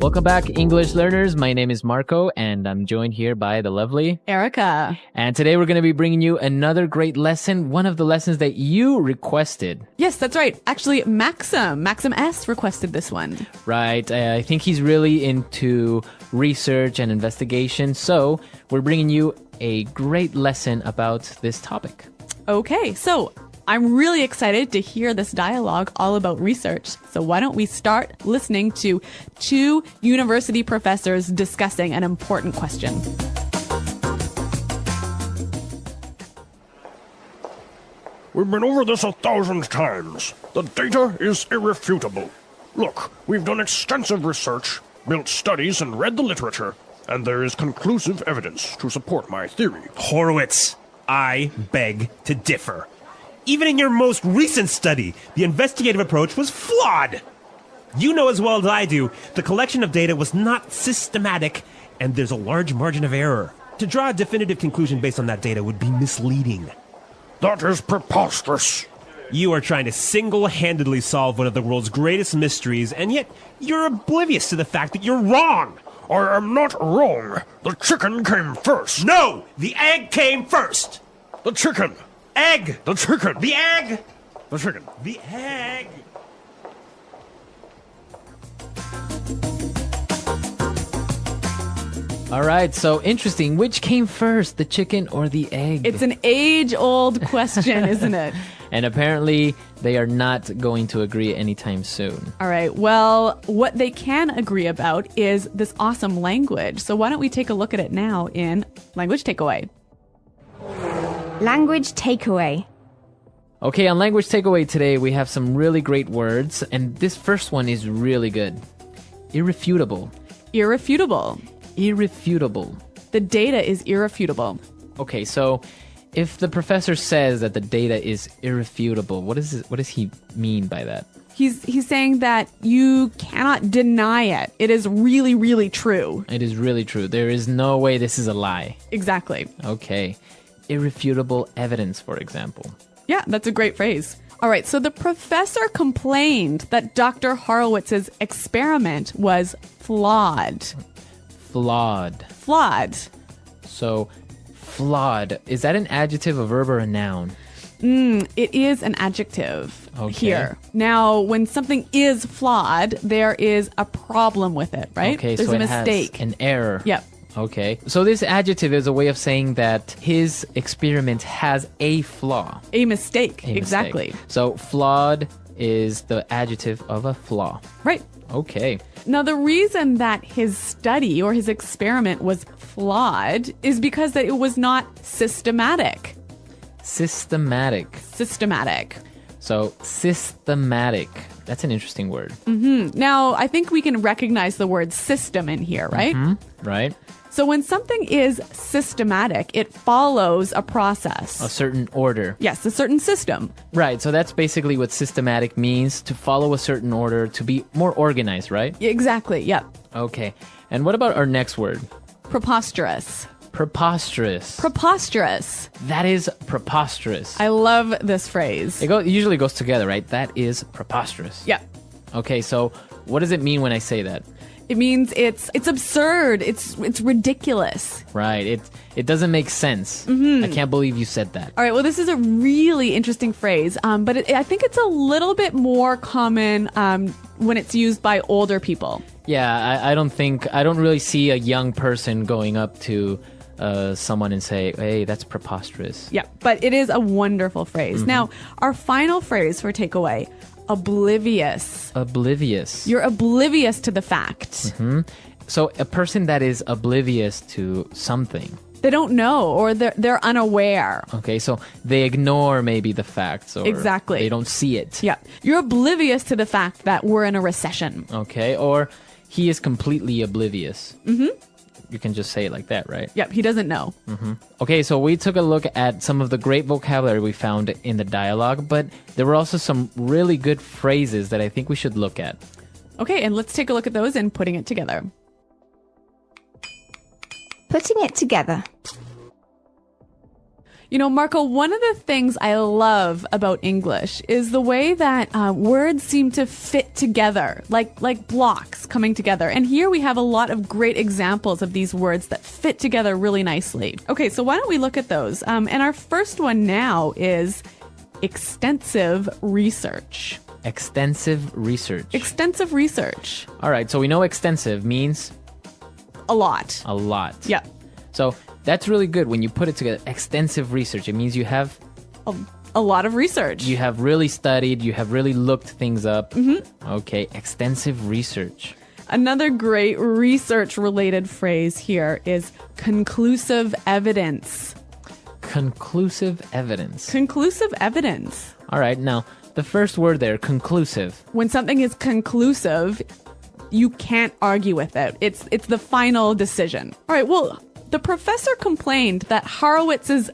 Welcome back, English learners. My name is Marco, and I'm joined here by the lovely Erica. And today we're going to be bringing you another great lesson, one of the lessons that you requested. Yes, that's right. Actually, Maxim S requested this one. Right. I think he's really into research and investigation, so we're bringing you a great lesson about this topic. Okay, so I'm really excited to hear this dialogue all about research. So why don't we start listening to two university professors discussing an important question. We've been over this 1,000 times. The data is irrefutable. Look, we've done extensive research, built studies, and read the literature, and there is conclusive evidence to support my theory. Horowitz, I beg to differ. Even in your most recent study, the investigative approach was flawed. You know as well as I do, the collection of data was not systematic, and there's a large margin of error. To draw a definitive conclusion based on that data would be misleading. That is preposterous. You are trying to single-handedly solve one of the world's greatest mysteries, and yet you're oblivious to the fact that you're wrong. I am not wrong. The chicken came first. No! The egg came first! The chicken. Egg! The chicken. The egg! The chicken. The egg! All right, so interesting. Which came first, the chicken or the egg? It's an age-old question, isn't it? And apparently, they are not going to agree anytime soon. All right, well, what they can agree about is this awesome language. So why don't we take a look at it now in Language Takeaway. Language takeaway. Okay, on Language Takeaway today, we have some really great words, and this first one is really good. Irrefutable. Irrefutable. Irrefutable. The data is irrefutable. Okay, so if the professor says that the data is irrefutable, what does he mean by that? He's saying that you cannot deny it. It is really, really true. It is really true. There is no way this is a lie. Exactly. Okay. Irrefutable evidence, for example. Yeah, that's a great phrase. All right, so the professor complained that Dr. Horowitz's experiment was flawed. Flawed. Flawed. So, flawed. Is that an adjective, a verb, or a noun? It is an adjective Okay. here. Now, when something is flawed, there is a problem with it, right? Okay, There's so a it mistake. has an error. Yep. Okay. So this adjective is a way of saying that his experiment has a flaw. A mistake. A Exactly. mistake. So flawed is the adjective of a flaw. Right. Okay. Now, the reason that his study or his experiment was flawed is because that it was not systematic. Systematic. Systematic. So systematic. That's an interesting word. Now, I think we can recognize the word system in here, right? Right? So when something is systematic, it follows a process. A certain order. Yes, a certain system. Right. So that's basically what systematic means, to follow a certain order, to be more organized, right? Exactly, yep. Okay. And what about our next word? Preposterous. Preposterous. Preposterous. That is preposterous. I love this phrase. It usually goes together, right? That is preposterous. Yep. Okay, so what does it mean when I say that? It means it's absurd. It's ridiculous. Right. It doesn't make sense. I can't believe you said that. All right, well, this is a really interesting phrase, but I think it's a little bit more common when it's used by older people. Yeah, I don't really see a young person going up to someone and say, hey, that's preposterous. Yeah, but it is a wonderful phrase. Now, our final phrase for takeaway, oblivious. Oblivious. You're oblivious to the fact. So a person that is oblivious to something. They don't know, or they're unaware. Okay, so they ignore maybe the facts, or Exactly. they don't see it. Yeah, you're oblivious to the fact that we're in a recession. Okay, or he is completely oblivious. You can just say it like that, right? Yep, he doesn't know. Okay, so we took a look at some of the great vocabulary we found in the dialogue, but there were also some really good phrases that I think we should look at. Okay, and let's take a look at those and putting it together. Putting it together. You know, Marco, one of the things I love about English is the way that words seem to fit together, like blocks coming together. And here we have a lot of great examples of these words that fit together really nicely. Okay, so why don't we look at those? And our first one now is extensive research. Extensive research. Extensive research. All right, so we know extensive means A lot. a lot. Yeah. So that's really good when you put it together. Extensive research. It means you have A lot of research. really studied, you have really looked things up. Okay, extensive research. Another great research-related phrase here is conclusive evidence. Conclusive evidence. Conclusive evidence. All right, now the first word there, conclusive. When something is conclusive, you can't argue with it. It's the final decision. All right, well, the professor complained that Horowitz's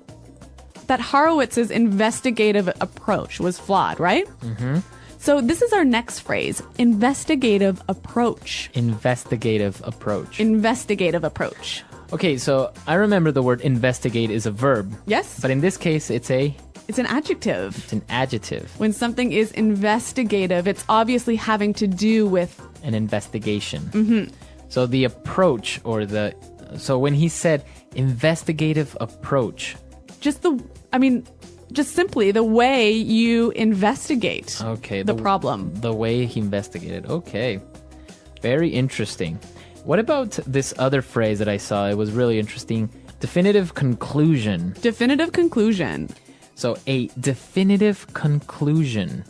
investigative approach was flawed, right? Mm-hmm. So this is our next phrase, investigative approach. Investigative approach. Investigative approach. Okay, so I remember the word investigate is a verb. Yes? But in this case, it's an adjective. adjective. When something is investigative, it's obviously having to do with An investigation. Mm-hmm. So the approach so when he said investigative approach. just simply the way you investigate Okay. the problem. The way he investigated. Okay. Very interesting. What about this other phrase that I saw? It was really interesting. Definitive conclusion. Definitive conclusion. So a definitive conclusion.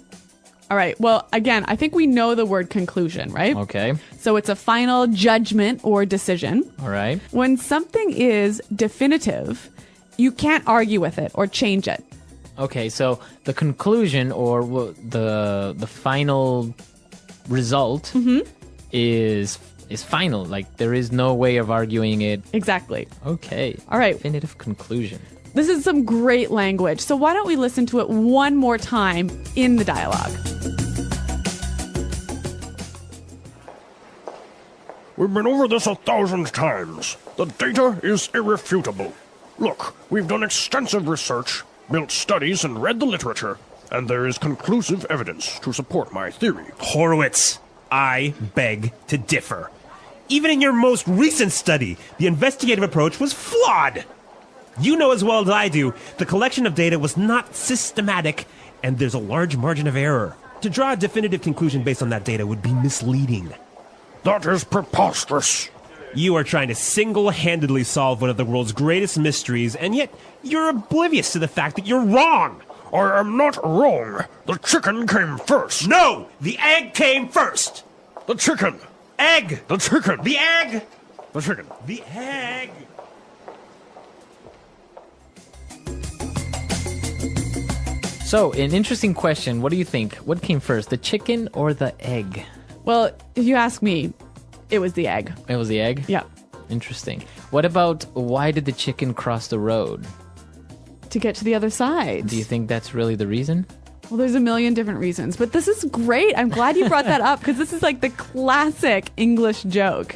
All right. Well, again, I think we know the word conclusion, right? Okay. So it's a final judgment or decision. All right. When something is definitive, you can't argue with it or change it. Okay, so the conclusion or the final result is final. Like there is no way of arguing it. Exactly. Okay. All right. Definitive conclusion. This is some great language. So why don't we listen to it one more time in the dialogue? We've been over this 1,000 times. The data is irrefutable. Look, we've done extensive research, built studies, and read the literature, and there is conclusive evidence to support my theory. Horowitz, I beg to differ. Even in your most recent study, the investigative approach was flawed. You know as well as I do, the collection of data was not systematic, and there's a large margin of error. To draw a definitive conclusion based on that data would be misleading. That is preposterous. You are trying to single-handedly solve one of the world's greatest mysteries, and yet you're oblivious to the fact that you're wrong. I am not wrong. The chicken came first. No! The egg came first! The chicken. Egg! The chicken. The egg! The chicken. The egg! So, an interesting question. What do you think? What came first, the chicken or the egg? Well, if you ask me, it was the egg. It was the egg? Yeah. Interesting. What about why did the chicken cross the road? To get to the other side. Do you think that's really the reason? Well, there's a million different reasons, but this is great. I'm glad you brought that up because this is like the classic English joke.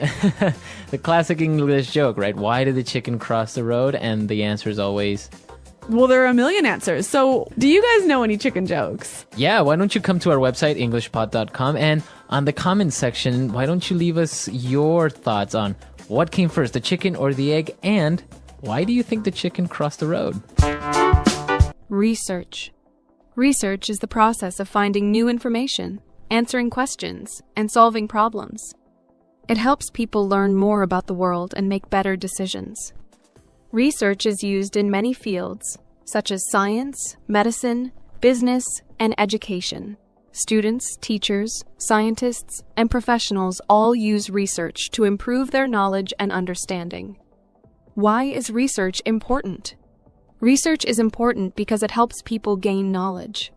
The classic English joke, right? Why did the chicken cross the road? And the answer is always... Well, there are a million answers. So, do you guys know any chicken jokes? Yeah, why don't you come to our website, englishpod.com, and on the comments section, why don't you leave us your thoughts on what came first, the chicken or the egg, and why do you think the chicken crossed the road? Research. Research is the process of finding new information, answering questions, and solving problems. It helps people learn more about the world and make better decisions. Research is used in many fields, such as science, medicine, business, and education. Students, teachers, scientists, and professionals all use research to improve their knowledge and understanding. Why is research important? Research is important because it helps people gain knowledge.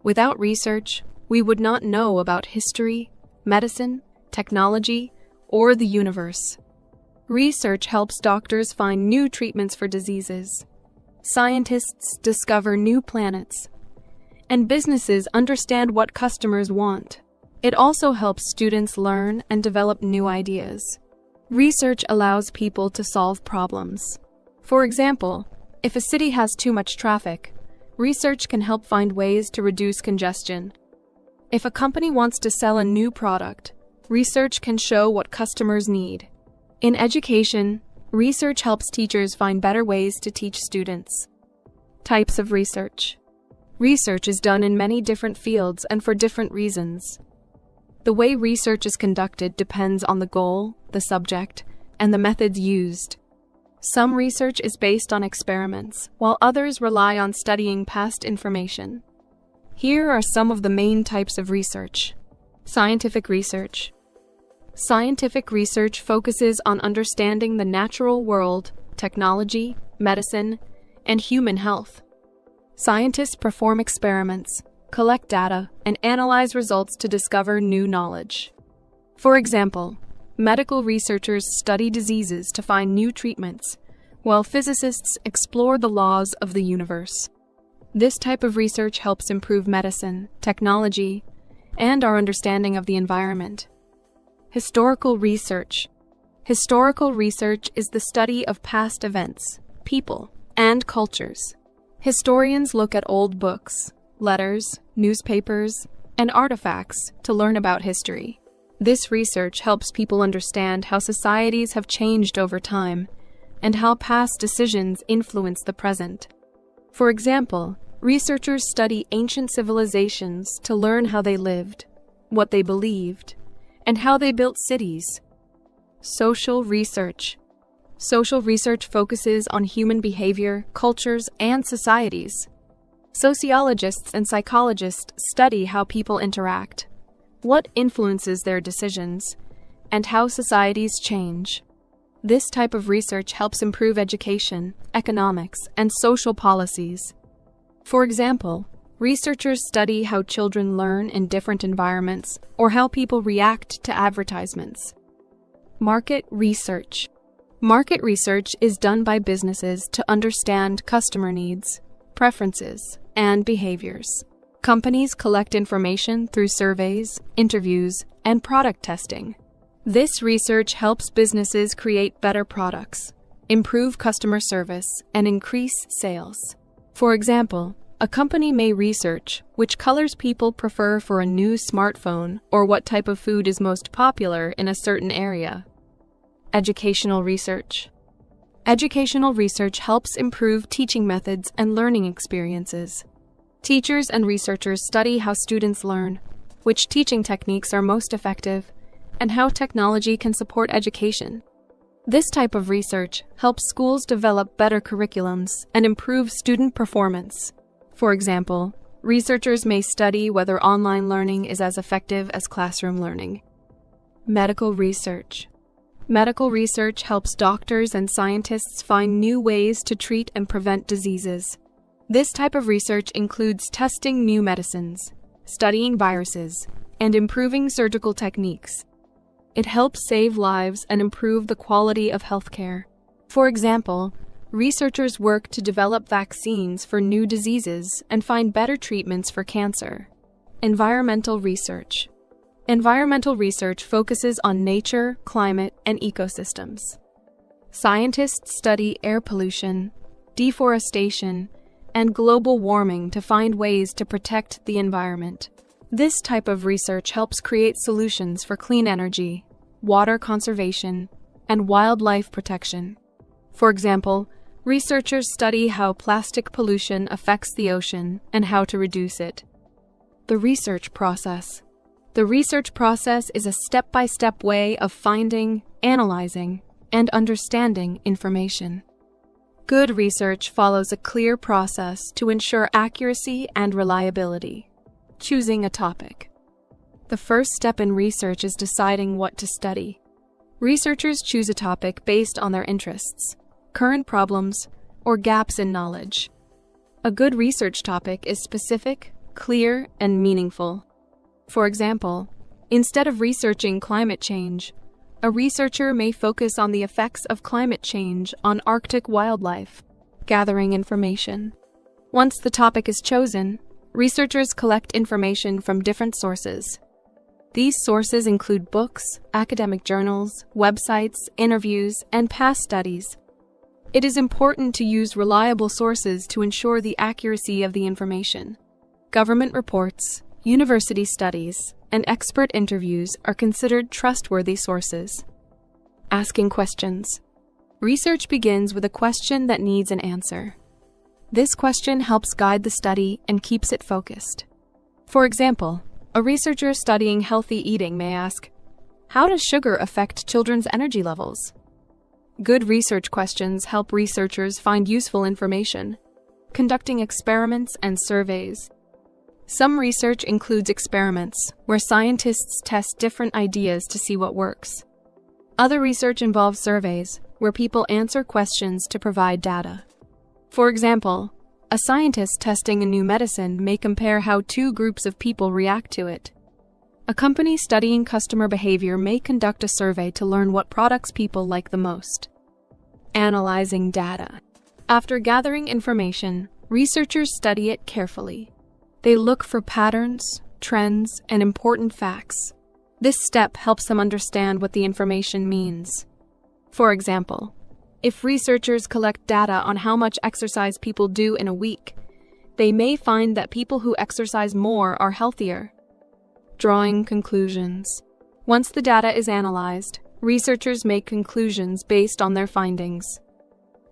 Without research, we would not know about history, medicine, technology, or the universe. Research helps doctors find new treatments for diseases. Scientists discover new planets. And businesses understand what customers want. It also helps students learn and develop new ideas. Research allows people to solve problems. For example, If a city has too much traffic, research can help find ways to reduce congestion. If a company wants to sell a new product, research can show what customers need. In education, research helps teachers find better ways to teach students. Types of research. Research is done in many different fields and for different reasons. The way research is conducted depends on the goal, the subject, and the methods used. Some research is based on experiments, while others rely on studying past information. Here are some of the main types of research. Scientific research. Scientific research focuses on understanding the natural world, technology, medicine, and human health. Scientists perform experiments, collect data, and analyze results to discover new knowledge. For example, medical researchers study diseases to find new treatments, while physicists explore the laws of the universe. This type of research helps improve medicine, technology, and our understanding of the environment. Historical research. Historical research is the study of past events, people, and cultures. Historians look at old books, letters, newspapers, and artifacts to learn about history. This research helps people understand how societies have changed over time and how past decisions influence the present. For example, researchers study ancient civilizations to learn how they lived, what they believed, and how they built cities. Social research. Social research focuses on human behavior, cultures, and societies. Sociologists and psychologists study how people interact, what influences their decisions, and how societies change. This type of research helps improve education, economics, and social policies. For example, researchers study how children learn in different environments or how people react to advertisements. Market research. Market research is done by businesses to understand customer needs, preferences, and behaviors. Companies collect information through surveys, interviews, and product testing. This research helps businesses create better products, improve customer service, and increase sales. For example, a company may research which colors people prefer for a new smartphone or what type of food is most popular in a certain area. Educational research. Educational research helps improve teaching methods and learning experiences. Teachers and researchers study how students learn, which teaching techniques are most effective, and how technology can support education. This type of research helps schools develop better curriculums and improve student performance. For example, researchers may study whether online learning is as effective as classroom learning. Medical research. Medical research helps doctors and scientists find new ways to treat and prevent diseases. This type of research includes testing new medicines, studying viruses, and improving surgical techniques. It helps save lives and improve the quality of healthcare. For example, researchers work to develop vaccines for new diseases and find better treatments for cancer. Environmental research. Environmental research focuses on nature, climate, and ecosystems. Scientists study air pollution, deforestation, and global warming to find ways to protect the environment. This type of research helps create solutions for clean energy, water conservation, and wildlife protection. For example, researchers study how plastic pollution affects the ocean and how to reduce it. The research process. The research process is a step-by-step way of finding, analyzing, and understanding information. Good research follows a clear process to ensure accuracy and reliability. Choosing a topic. The first step in research is deciding what to study. Researchers choose a topic based on their interests, current problems, or gaps in knowledge. A good research topic is specific, clear, and meaningful. For example, instead of researching climate change, a researcher may focus on the effects of climate change on Arctic wildlife, gathering information. Once the topic is chosen, researchers collect information from different sources. These sources include books, academic journals, websites, interviews, and past studies. It is important to use reliable sources to ensure the accuracy of the information. Government reports, university studies, and expert interviews are considered trustworthy sources. Asking questions. Research begins with a question that needs an answer. This question helps guide the study and keeps it focused. For example, a researcher studying healthy eating may ask, how does sugar affect children's energy levels? Good research questions help researchers find useful information, conducting experiments and surveys. Some research includes experiments where scientists test different ideas to see what works. Other research involves surveys where people answer questions to provide data. For example, a scientist testing a new medicine may compare how two groups of people react to it. A company studying customer behavior may conduct a survey to learn what products people like the most. Analyzing data. After gathering information, researchers study it carefully. They look for patterns, trends, and important facts. This step helps them understand what the information means. For example, if researchers collect data on how much exercise people do in a week, they may find that people who exercise more are healthier. Drawing conclusions. Once the data is analyzed, researchers make conclusions based on their findings.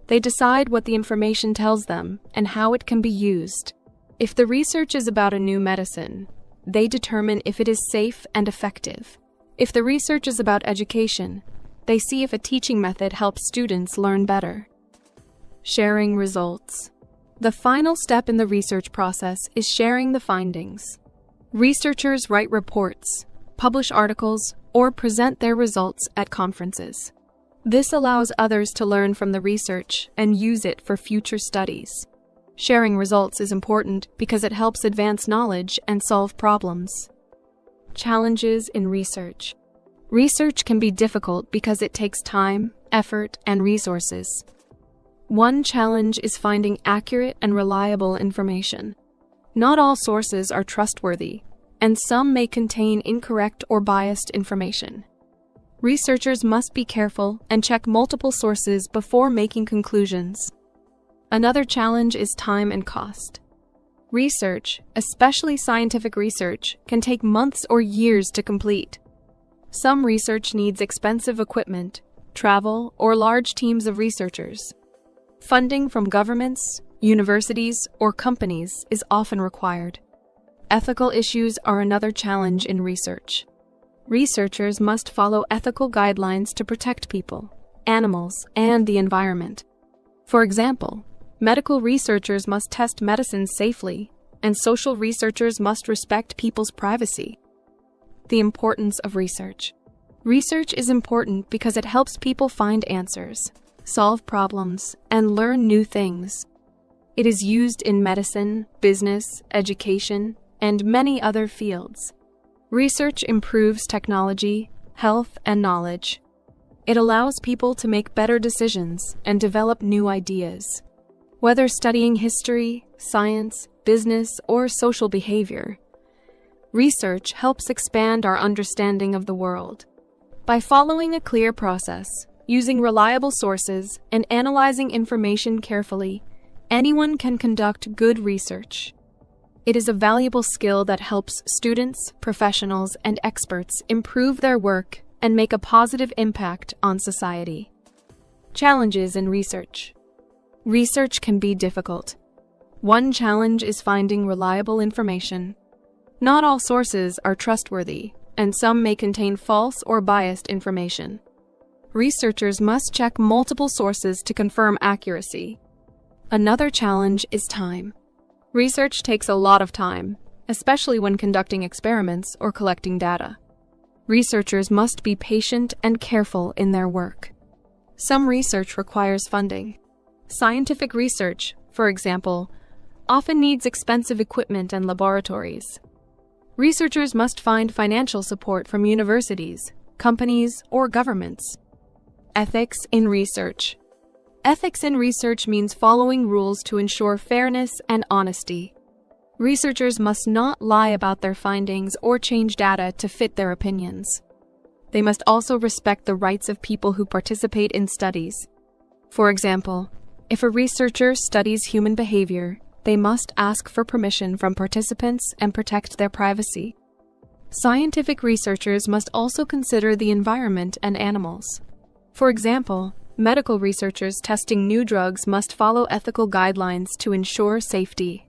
They decide what the information tells them and how it can be used. If the research is about a new medicine, they determine if it is safe and effective. If the research is about education, they see if a teaching method helps students learn better. Sharing results. The final step in the research process is sharing the findings. Researchers write reports, publish articles, or present their results at conferences. This allows others to learn from the research and use it for future studies. Sharing results is important because it helps advance knowledge and solve problems. Challenges in research. Research can be difficult because it takes time, effort, and resources. One challenge is finding accurate and reliable information. Not all sources are trustworthy, and some may contain incorrect or biased information. Researchers must be careful and check multiple sources before making conclusions. Another challenge is time and cost. Research, especially scientific research, can take months or years to complete. Some research needs expensive equipment, travel, or large teams of researchers. Funding from governments, universities, or companies is often required. Ethical issues are another challenge in research. Researchers must follow ethical guidelines to protect people, animals, and the environment. For example, medical researchers must test medicines safely, and social researchers must respect people's privacy. The importance of research. Research is important because it helps people find answers, solve problems, and learn new things. It is used in medicine, business, education, and many other fields. Research improves technology, health, and knowledge. It allows people to make better decisions and develop new ideas. Whether studying history, science, business, or social behavior, research helps expand our understanding of the world. By following a clear process, using reliable sources, and analyzing information carefully, anyone can conduct good research. It is a valuable skill that helps students, professionals, and experts improve their work and make a positive impact on society. Challenges in research. Research can be difficult. One challenge is finding reliable information. Not all sources are trustworthy, and some may contain false or biased information. Researchers must check multiple sources to confirm accuracy. Another challenge is time. Research takes a lot of time, especially when conducting experiments or collecting data. Researchers must be patient and careful in their work. Some research requires funding. Scientific research, for example, often needs expensive equipment and laboratories. Researchers must find financial support from universities, companies, or governments. Ethics in research. Ethics in research means following rules to ensure fairness and honesty. Researchers must not lie about their findings or change data to fit their opinions. They must also respect the rights of people who participate in studies. For example, if a researcher studies human behavior, they must ask for permission from participants and protect their privacy. Scientific researchers must also consider the environment and animals. For example, medical researchers testing new drugs must follow ethical guidelines to ensure safety.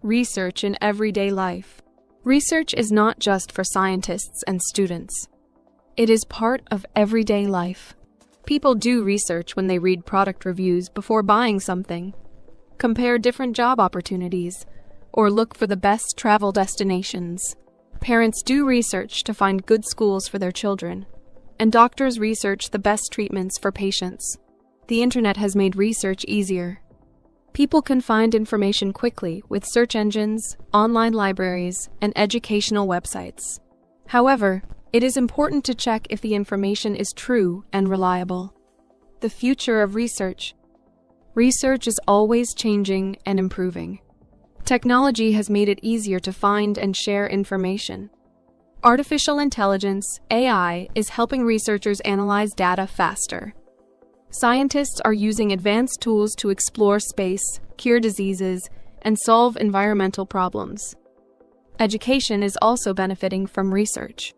Research in everyday life. Research is not just for scientists and students. It is part of everyday life. People do research when they read product reviews before buying something, compare different job opportunities, or look for the best travel destinations. Parents do research to find good schools for their children, and doctors research the best treatments for patients. The internet has made research easier. People can find information quickly with search engines, online libraries, and educational websites. However, it is important to check if the information is true and reliable. The future of research. Research is always changing and improving. Technology has made it easier to find and share information. Artificial intelligence, AI, is helping researchers analyze data faster. Scientists are using advanced tools to explore space, cure diseases, and solve environmental problems. Education is also benefiting from research.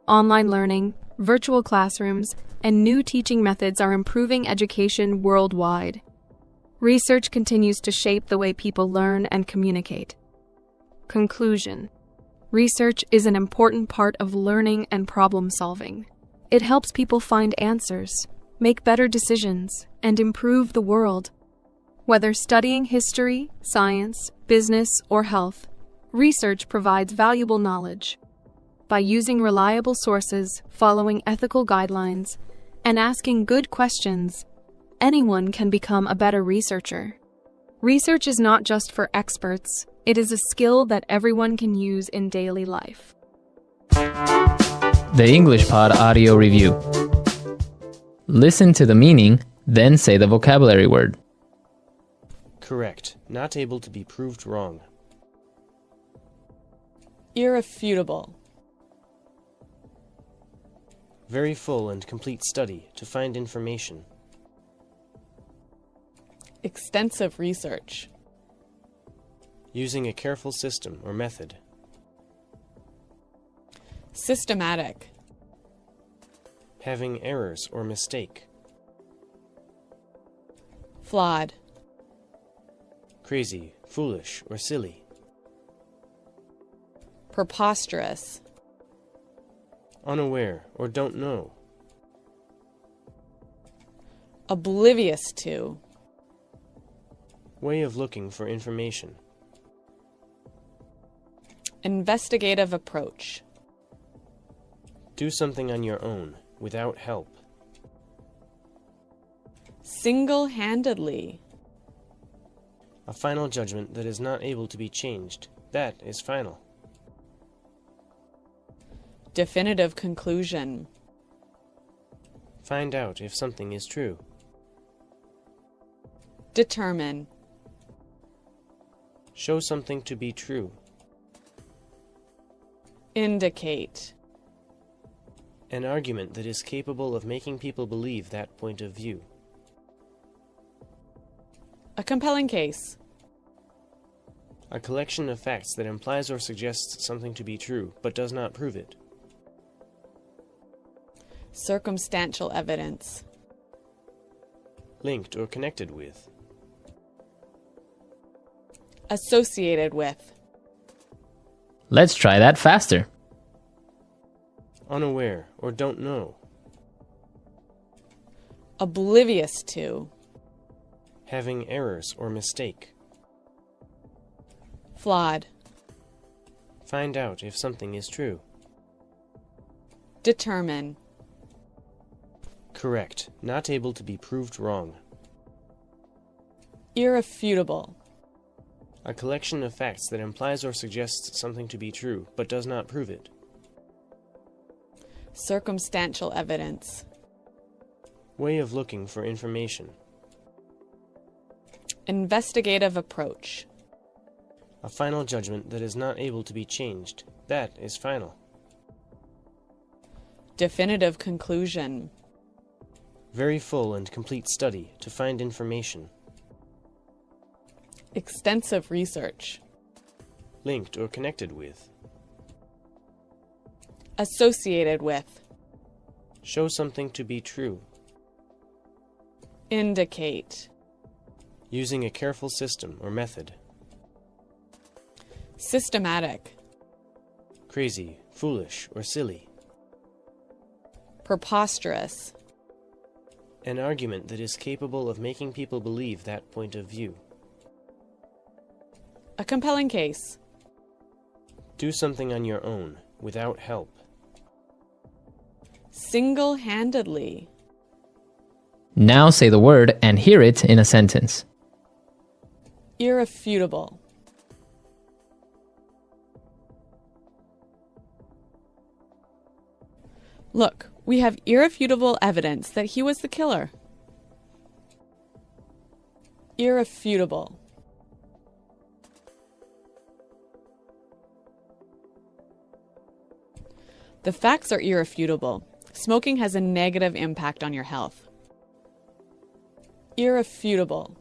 Online learning, virtual classrooms, and new teaching methods are improving education worldwide. Research continues to shape the way people learn and communicate. Conclusion. Research is an important part of learning and problem solving. It helps people find answers, make better decisions, and improve the world. Whether studying history, science, business, or health, research provides valuable knowledge. By using reliable sources, following ethical guidelines, and asking good questions, anyone can become a better researcher. Research is not just for experts, it is a skill that everyone can use in daily life. The English Pod Audio Review. Listen to the meaning, then say the vocabulary word. Correct. Not able to be proved wrong. Irrefutable. Very full and complete study to find information. Extensive research. Using a careful system or method. Systematic. Having errors or mistake. Flawed. Crazy, foolish, or silly. Preposterous. Unaware or don't know. Oblivious to. Way of looking for information. Investigative approach. Do something on your own, without help. Single-handedly. A final judgment that is not able to be changed. That is final. Definitive conclusion. Find out if something is true. Determine. Show something to be true. Indicate. An argument that is capable of making people believe that point of view. A compelling case. A collection of facts that implies or suggests something to be true, but does not prove it. Circumstantial evidence. Linked or connected with. Associated with. Let's try that faster. Unaware or don't know. Oblivious to. Having errors or mistake. Flawed. Find out if something is true. Determine. Correct. Not able to be proved wrong. Irrefutable. A collection of facts that implies or suggests something to be true, but does not prove it. Circumstantial evidence. Way of looking for information. Investigative approach. A final judgment that is not able to be changed. That is final. Definitive conclusion. Very full and complete study to find information. Extensive research. Linked or connected with. Associated with. Show something to be true. Indicate. Using a careful system or method. Systematic. Crazy, foolish, or silly. Preposterous. An argument that is capable of making people believe that point of view. A compelling case. Do something on your own, without help. Single-handedly. Now say the word and hear it in a sentence. Irrefutable. Look, we have irrefutable evidence that he was the killer. Irrefutable. The facts are irrefutable. Smoking has a negative impact on your health. Irrefutable.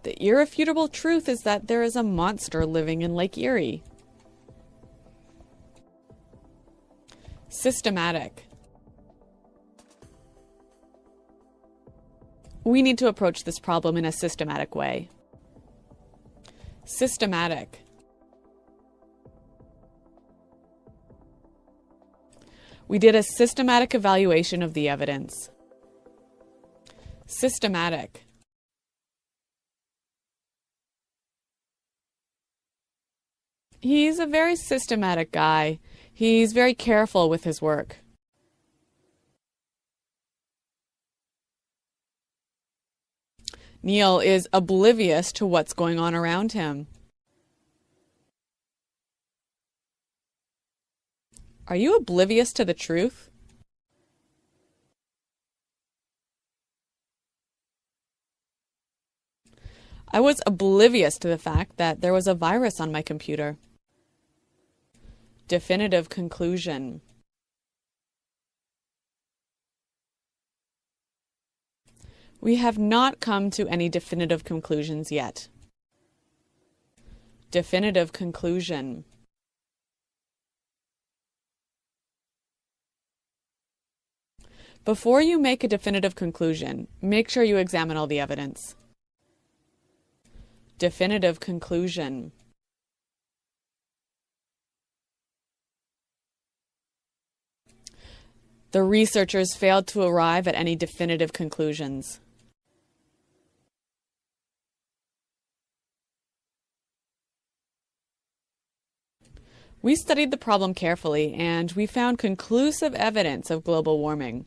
The irrefutable truth is that there is a monster living in Lake Erie. Systematic. We need to approach this problem in a systematic way. Systematic. We did a systematic evaluation of the evidence. Systematic. He's a very systematic guy. He's very careful with his work. Neil is oblivious to what's going on around him. Are you oblivious to the truth? I was oblivious to the fact that there was a virus on my computer. Definitive conclusion. We have not come to any definitive conclusions yet. Definitive conclusion. Before you make a definitive conclusion, make sure you examine all the evidence. Definitive conclusion. The researchers failed to arrive at any definitive conclusions. We studied the problem carefully, and we found conclusive evidence of global warming.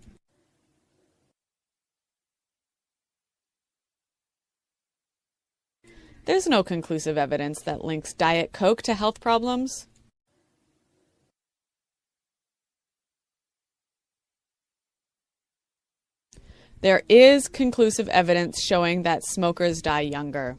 There's no conclusive evidence that links Diet Coke to health problems. There is conclusive evidence showing that smokers die younger.